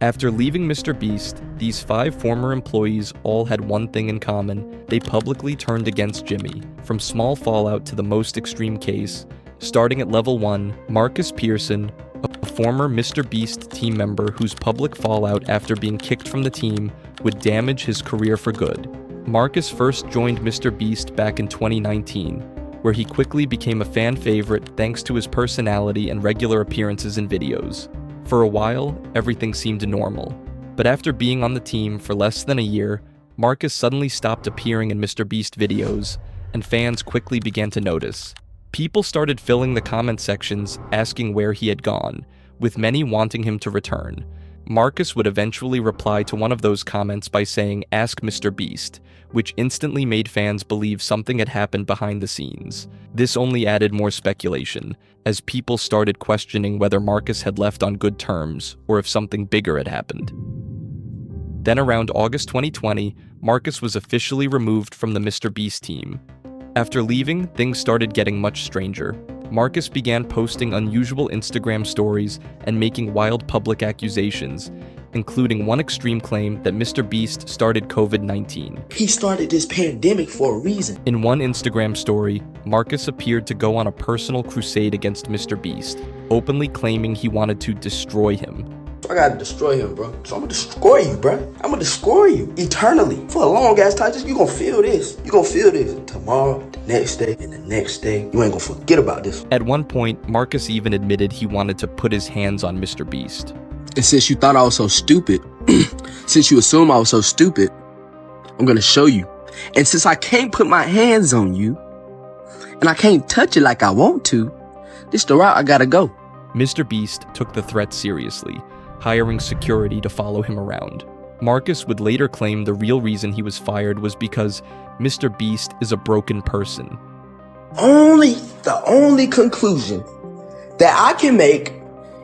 After leaving MrBeast, these 5 former employees all had one thing in common: they publicly turned against Jimmy. From small fallout to the most extreme case, starting at level 1, Marcus Pearson, a former MrBeast team member whose public fallout after being kicked from the team would damage his career for good. Marcus first joined MrBeast back in 2019, where he quickly became a fan favorite thanks to his personality and regular appearances in videos. For a while, everything seemed normal, but after being on the team for less than a year, Marcus suddenly stopped appearing in MrBeast videos, and fans quickly began to notice. People started filling the comment sections asking where he had gone, with many wanting him to return. Marcus would eventually reply to one of those comments by saying, "Ask MrBeast," which instantly made fans believe something had happened behind the scenes. This only added more speculation, as people started questioning whether Marcus had left on good terms, or if something bigger had happened. Then around August 2020, Marcus was officially removed from the MrBeast team. After leaving, things started getting much stranger. Marcus began posting unusual Instagram stories and making wild public accusations, including one extreme claim that MrBeast started COVID-19. He started this pandemic for a reason. In one Instagram story, Marcus appeared to go on a personal crusade against MrBeast, openly claiming he wanted to destroy him. I gotta destroy him, bro. So I'm gonna destroy you, bro. I'm gonna destroy you eternally. For a long ass time, you gonna feel this. You gonna feel this tomorrow, the next day, and the next day. You ain't gonna forget about this. At one point, Marcus even admitted he wanted to put his hands on MrBeast. And since you thought I was so stupid, since you assume I was so stupid, I'm gonna show you. And since I can't put my hands on you, and I can't touch it like I want to, this is the route I gotta go. MrBeast took the threat seriously, hiring security to follow him around. Marcus would later claim the real reason he was fired was because MrBeast is a broken person. The only conclusion that I can make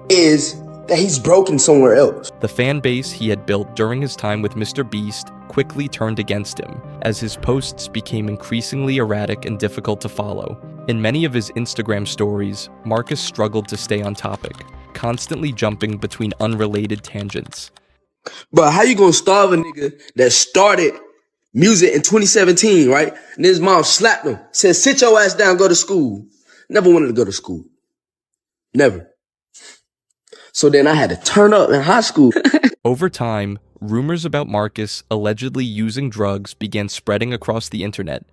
is that he's broken somewhere else. The fan base he had built during his time with MrBeast quickly turned against him, as his posts became increasingly erratic and difficult to follow. In many of his Instagram stories, Marcus struggled to stay on topic, constantly jumping between unrelated tangents. But how you gonna starve a nigga that started music in 2017, right? And his mom slapped him, said, "Sit your ass down, go to school." Never wanted to go to school. Never. So then I had to turn up in high school. Over time, rumors about Marcus allegedly using drugs began spreading across the internet,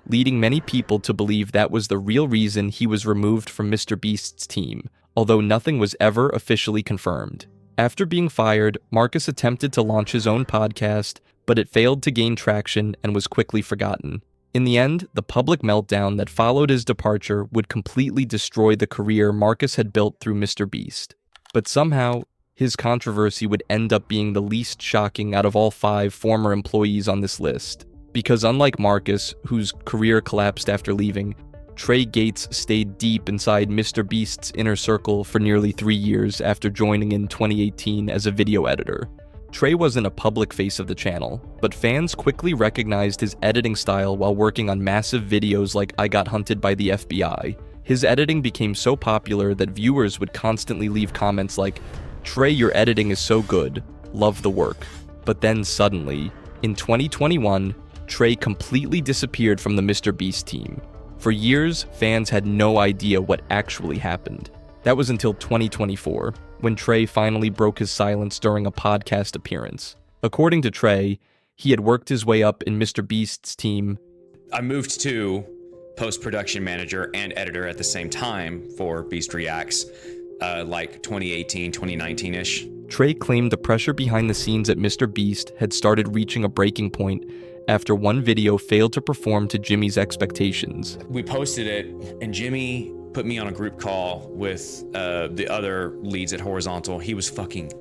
leading many people to believe that was the real reason he was removed from MrBeast's team, although nothing was ever officially confirmed. After being fired, Marcus attempted to launch his own podcast, but it failed to gain traction and was quickly forgotten. In the end, the public meltdown that followed his departure would completely destroy the career Marcus had built through MrBeast. But somehow, his controversy would end up being the least shocking out of all 5 former employees on this list. Because unlike Marcus, whose career collapsed after leaving, Trey Yates stayed deep inside MrBeast's inner circle for nearly 3 years after joining in 2018 as a video editor. Trey wasn't a public face of the channel, but fans quickly recognized his editing style while working on massive videos like I Got Hunted by the FBI. His editing became so popular that viewers would constantly leave comments like, "Trey, your editing is so good, love the work." But then suddenly, in 2021, Trey completely disappeared from the MrBeast team. For years, fans had no idea what actually happened. That was until 2024, when Trey finally broke his silence during a podcast appearance. According to Trey, he had worked his way up in MrBeast's team. I moved to post-production manager and editor at the same time for Beast Reacts, like 2018, 2019-ish. Trey claimed the pressure behind the scenes at MrBeast had started reaching a breaking point after one video failed to perform to Jimmy's expectations. We posted it, and Jimmy put me on a group call with the other leads at Horizontal. He was fucking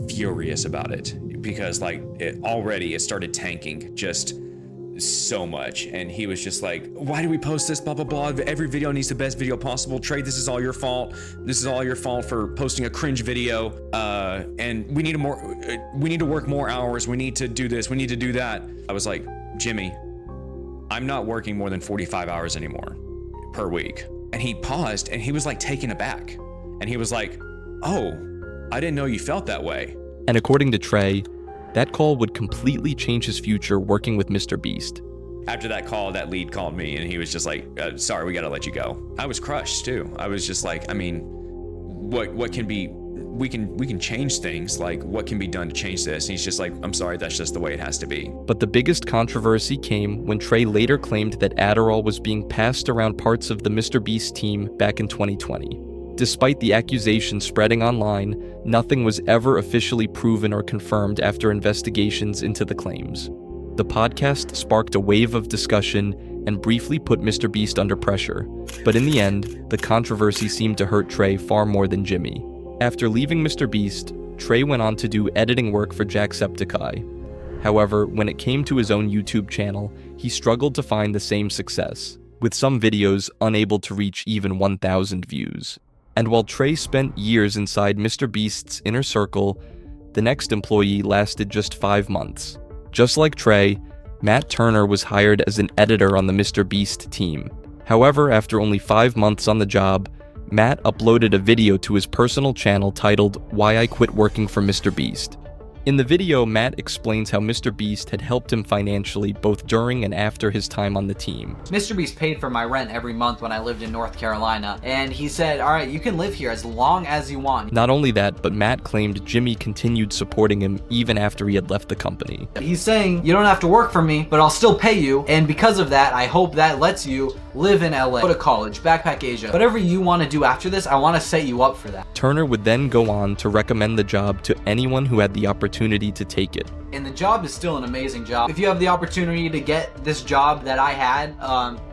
furious about it because it started tanking just so much, and he was just like, "Why do we post this, blah blah blah, every video needs the best video possible. Trey, this is all your fault. This is all your fault for posting a cringe video, and we need to work more hours. We need to do this, we need to do that." I was like, "Jimmy, I'm not working more than 45 hours anymore per week." And he paused, and he was like taken aback, and he was like, "Oh, I didn't know you felt that way." And according to Trey, that call would completely change his future working with MrBeast. After that call, that lead called me and he was just like, sorry, we gotta let you go. I was crushed too. I was just like, I mean, what can be, we can change things. Like, what can be done to change this? And he's just like, I'm sorry, that's just the way it has to be. But the biggest controversy came when Trey later claimed that Adderall was being passed around parts of the MrBeast team back in 2020. Despite the accusations spreading online, nothing was ever officially proven or confirmed after investigations into the claims. The podcast sparked a wave of discussion and briefly put MrBeast under pressure, but in the end, the controversy seemed to hurt Trey far more than Jimmy. After leaving MrBeast, Trey went on to do editing work for Jacksepticeye. However, when it came to his own YouTube channel, he struggled to find the same success, with some videos unable to reach even 1,000 views. And while Trey spent years inside MrBeast's inner circle, the next employee lasted just 5 months. Just like Trey, Matt Turner was hired as an editor on the MrBeast team. However, after only 5 months on the job, Matt uploaded a video to his personal channel titled "Why I Quit Working for MrBeast." In the video, Matt explains how MrBeast had helped him financially both during and after his time on the team. MrBeast paid for my rent every month when I lived in North Carolina, and he said, all right, you can live here as long as you want. Not only that, but Matt claimed Jimmy continued supporting him even after he had left the company. He's saying, you don't have to work for me, but I'll still pay you, and because of that, I hope that lets you live in LA, go to college, backpack Asia. Whatever you want to do after this, I want to set you up for that. Turner would then go on to recommend the job to anyone who had the opportunity to take it. And the job is still an amazing job. If you have the opportunity to get this job that I had,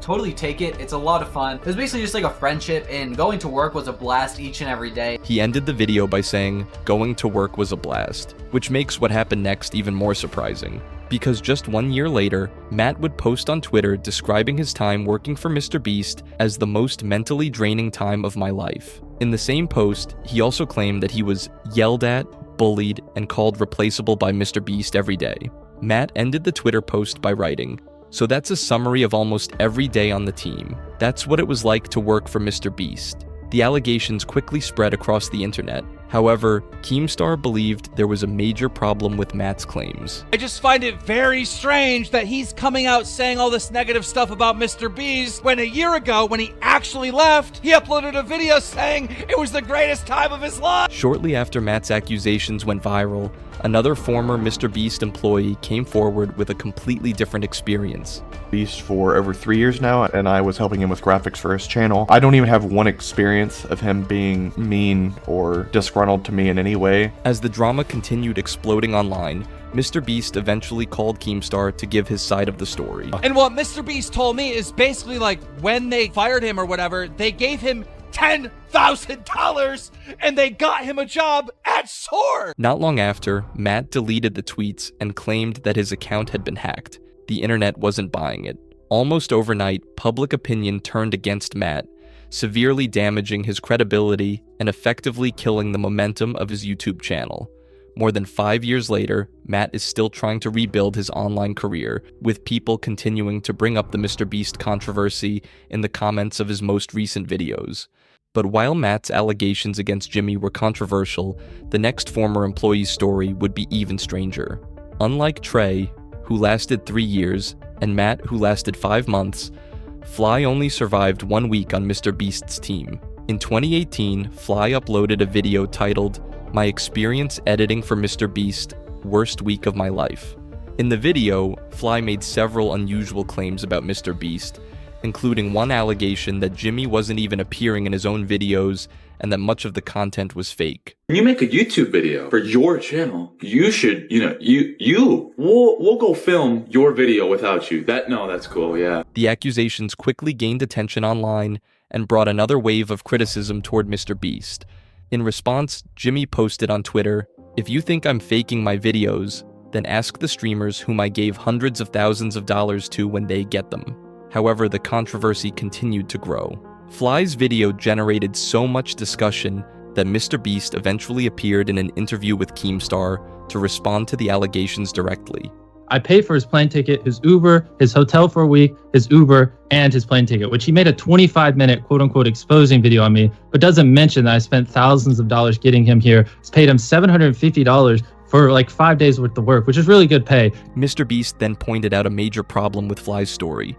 totally take it. It's a lot of fun. It was basically just like a friendship, and going to work was a blast each and every day. He ended the video by saying, "Going to work was a blast," which makes what happened next even more surprising. Because just 1 year later, Matt would post on Twitter describing his time working for MrBeast as the most mentally draining time of my life. In the same post, he also claimed that he was yelled at, bullied, and called replaceable by MrBeast every day. Matt ended the Twitter post by writing, "So that's a summary of almost every day on the team. That's what it was like to work for MrBeast." The allegations quickly spread across the internet. However, Keemstar believed there was a major problem with Matt's claims. I just find it very strange that he's coming out saying all this negative stuff about MrBeast when a year ago, when he actually left, he uploaded a video saying it was the greatest time of his life. Shortly after Matt's accusations went viral, another former MrBeast employee came forward with a completely different experience. Beast for over 3 years now, and I was helping him with graphics for his channel. I don't even have one experience of him being mean or disgruntled to me in any way. As the drama continued exploding online, MrBeast eventually called Keemstar to give his side of the story. And what MrBeast told me is basically like when they fired him or whatever, they gave him $10,000 and they got him a job at SOAR. Not long after, Matt deleted the tweets and claimed that his account had been hacked. The internet wasn't buying it. Almost overnight, public opinion turned against Matt, severely damaging his credibility and effectively killing the momentum of his YouTube channel. More than 5 years later, Matt is still trying to rebuild his online career, with people continuing to bring up the MrBeast controversy in the comments of his most recent videos. But while Matt's allegations against Jimmy were controversial, the next former employee's story would be even stranger. Unlike Trey, who lasted 3 years, and Matt, who lasted 5 months, Fly only survived 1 week on MrBeast's team. In 2018, Fly uploaded a video titled, "My Experience Editing for MrBeast, Worst Week of My Life." In the video, Fly made several unusual claims about MrBeast, including one allegation that Jimmy wasn't even appearing in his own videos and that much of the content was fake. When you make a YouTube video for your channel, you should, we'll go film your video without you. That's cool, yeah. The accusations quickly gained attention online and brought another wave of criticism toward MrBeast. In response, Jimmy posted on Twitter, "If you think I'm faking my videos, then ask the streamers whom I gave hundreds of thousands of dollars to when they get them." However, the controversy continued to grow. Fly's video generated so much discussion that MrBeast eventually appeared in an interview with Keemstar to respond to the allegations directly. I paid for his plane ticket, his Uber, his hotel for a week, his Uber, and his plane ticket, which he made a 25-minute quote-unquote exposing video on me, but doesn't mention that I spent thousands of dollars getting him here. Paid him $750 for like 5 days worth of work, which is really good pay. MrBeast then pointed out a major problem with Fly's story.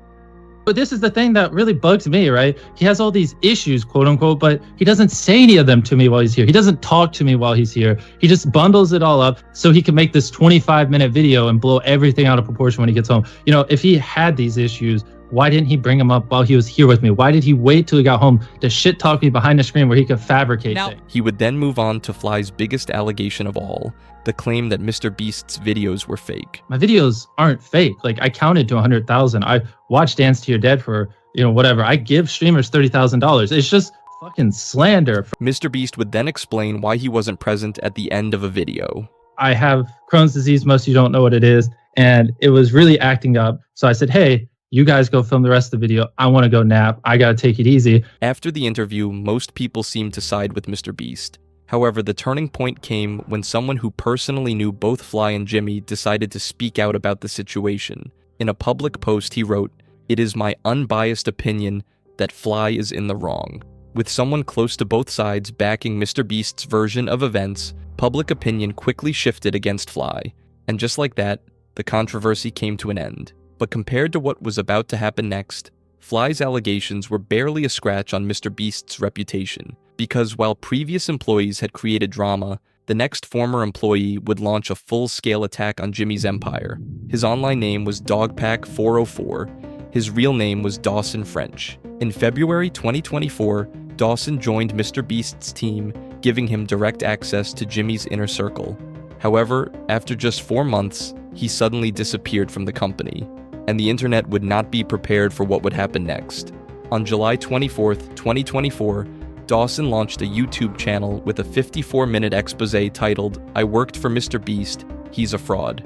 But this is the thing that really bugs me, right? He has all these issues, quote unquote, but he doesn't say any of them to me while he's here. He doesn't talk to me while he's here. He just bundles it all up so he can make this 25-minute video and blow everything out of proportion when he gets home. You know, if he had these issues, why didn't he bring them up while he was here with me? Why did he wait till he got home to shit talk me behind the screen where he could fabricate things? He would then move on to Fly's biggest allegation of all, the claim that MrBeast's videos were fake. My videos aren't fake. Like, I counted to 100,000. I watched Dance to Your Dead for, whatever. I give streamers $30,000. It's just fucking slander. MrBeast would then explain why he wasn't present at the end of a video. I have Crohn's disease. Most of you don't know what it is. And it was really acting up. So I said, hey, you guys go film the rest of the video. I want to go nap. I got to take it easy. After the interview, most people seemed to side with MrBeast. However, the turning point came when someone who personally knew both Fly and Jimmy decided to speak out about the situation. In a public post, he wrote, "It is my unbiased opinion that Fly is in the wrong." With someone close to both sides backing MrBeast's version of events, public opinion quickly shifted against Fly. And just like that, the controversy came to an end. But compared to what was about to happen next, Fly's allegations were barely a scratch on MrBeast's reputation. Because while previous employees had created drama, the next former employee would launch a full-scale attack on Jimmy's empire. His online name was Dogpack404. His real name was Dawson French. In February 2024, Dawson joined MrBeast's team, giving him direct access to Jimmy's inner circle. However, after just 4 months, he suddenly disappeared from the company, and the internet would not be prepared for what would happen next. On July 24th, 2024, Dawson launched a YouTube channel with a 54-minute expose titled, "I worked for MrBeast, he's a fraud."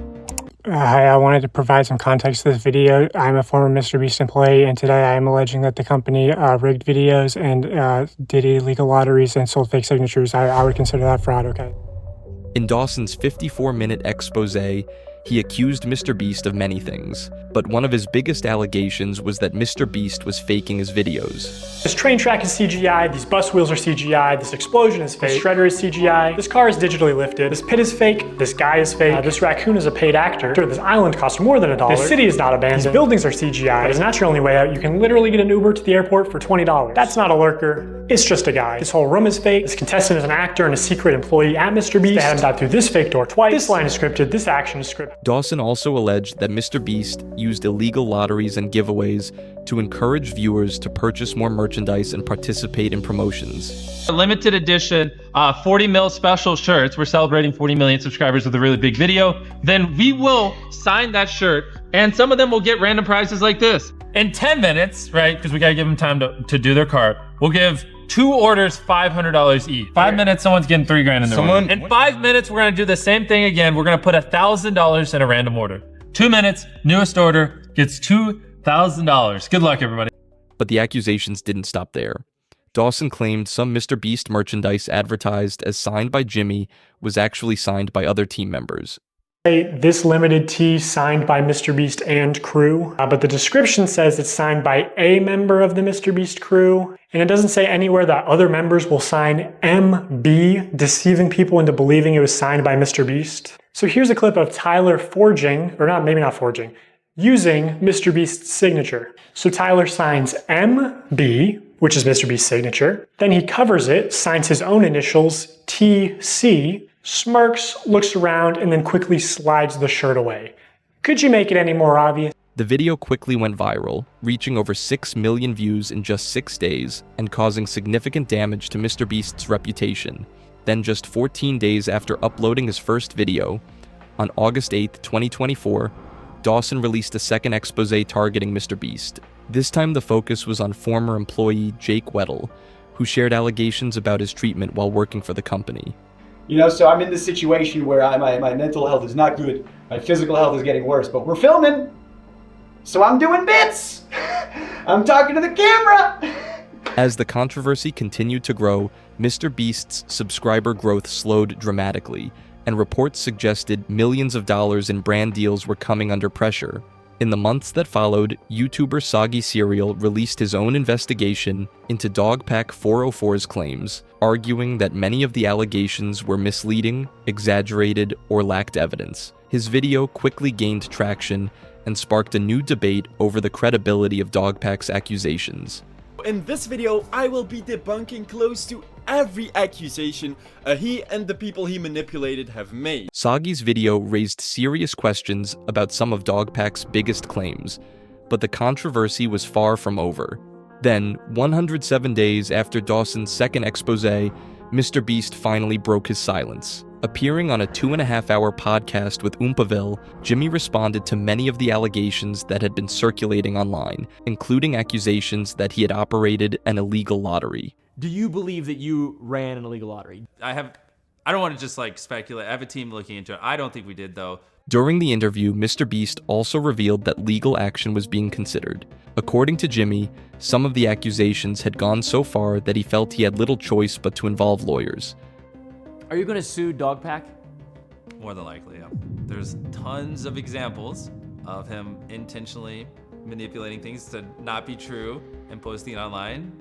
Hi, I wanted to provide some context to this video. I'm a former MrBeast employee, and today I am alleging that the company rigged videos and did illegal lotteries and sold fake signatures. I would consider that fraud, okay? In Dawson's 54-minute expose, he accused MrBeast of many things, but one of his biggest allegations was that MrBeast was faking his videos. This train track is CGI, these bus wheels are CGI, this explosion is fake, this shredder is CGI, this car is digitally lifted, this pit is fake, this guy is fake, this raccoon is a paid actor, this island costs more than $1, this city is not abandoned, these buildings are CGI, but it's not your only way out. You can literally get an Uber to the airport for $20. That's not a lurker, it's just a guy. This whole room is fake, this contestant is an actor and a secret employee at MrBeast, they had him dive through this fake door twice, this line is scripted, this action is scripted. Dawson also alleged that MrBeast used illegal lotteries and giveaways to encourage viewers to purchase more merchandise and participate in promotions. A limited edition 40 mil special shirts. We're celebrating 40 million subscribers with a really big video. Then we will sign that shirt, and some of them will get random prizes like this. In 10 minutes, right, because we gotta give them time to do their cart, we'll give 2 orders $500 each. 5 minutes, someone's getting $3 grand in their order. In 5 minutes, we're gonna do the same thing again. We're gonna put $1,000 in a random order. 2 minutes, newest order gets $2,000. Good luck, everybody. But the accusations didn't stop there. Dawson claimed some MrBeast merchandise advertised as signed by Jimmy was actually signed by other team members. This limited tee signed by MrBeast and crew, but the description says it's signed by a member of the MrBeast crew, and it doesn't say anywhere that other members will sign MB, deceiving people into believing it was signed by MrBeast. So here's a clip of Tyler forging, or not, maybe not forging, using MrBeast's signature. So Tyler signs MB, which is MrBeast's signature, then he covers it, signs his own initials, TC, smirks, looks around, and then quickly slides the shirt away. Could you make it any more obvious? The video quickly went viral, reaching over 6 million views in just 6 days and causing significant damage to MrBeast's reputation. Then just 14 days after uploading his first video, on August 8, 2024, Dawson released a second expose targeting MrBeast. This time the focus was on former employee Jake Weddle, who shared allegations about his treatment while working for the company. So I'm in this situation where my mental health is not good, my physical health is getting worse, but we're filming, so I'm doing bits. I'm talking to the camera. As the controversy continued to grow, MrBeast's subscriber growth slowed dramatically, and reports suggested millions of dollars in brand deals were coming under pressure. In the months that followed, YouTuber Soggy Cereal released his own investigation into Dogpack 404's claims, arguing that many of the allegations were misleading, exaggerated, or lacked evidence. His video quickly gained traction and sparked a new debate over the credibility of Dogpack's accusations. In this video, I will be debunking close to every accusation he and the people he manipulated have made. Soggy's video raised serious questions about some of Dogpack's biggest claims, but the controversy was far from over. Then, 107 days after Dawson's second expose, MrBeast finally broke his silence. Appearing on a 2.5-hour podcast with Oompaville, Jimmy responded to many of the allegations that had been circulating online, including accusations that he had operated an illegal lottery. Do you believe that you ran an illegal lottery? I don't want to just like speculate. I have a team looking into it. I don't think we did though. During the interview, MrBeast also revealed that legal action was being considered. According to Jimmy, some of the accusations had gone so far that he felt he had little choice but to involve lawyers. Are you going to sue Dogpack? More than likely, yeah. There's tons of examples of him intentionally manipulating things to not be true and posting it online.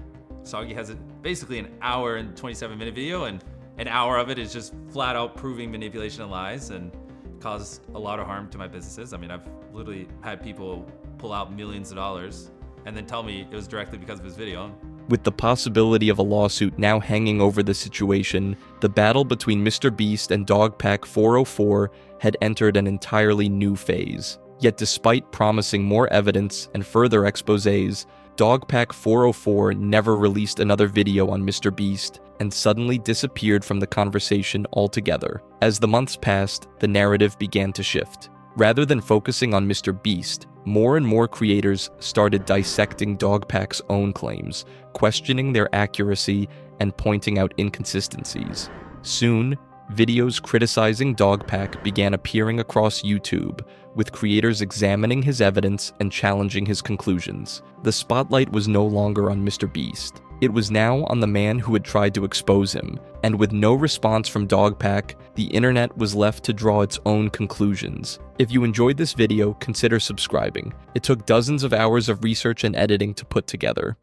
Soggy has basically an hour and 27-minute video, and an hour of it is just flat out proving manipulation and lies and caused a lot of harm to my businesses. I mean, I've literally had people pull out millions of dollars and then tell me it was directly because of his video. With the possibility of a lawsuit now hanging over the situation, the battle between MrBeast and Dogpack 404 had entered an entirely new phase. Yet despite promising more evidence and further exposés, Dogpack 404 never released another video on MrBeast and suddenly disappeared from the conversation altogether. As the months passed, the narrative began to shift. Rather than focusing on MrBeast, more and more creators started dissecting Dogpack's own claims, questioning their accuracy and pointing out inconsistencies. Soon, videos criticizing Dogpack began appearing across YouTube, with creators examining his evidence and challenging his conclusions. The spotlight was no longer on MrBeast. It was now on the man who had tried to expose him, and with no response from Dogpack, the internet was left to draw its own conclusions. If you enjoyed this video, consider subscribing. It took dozens of hours of research and editing to put together.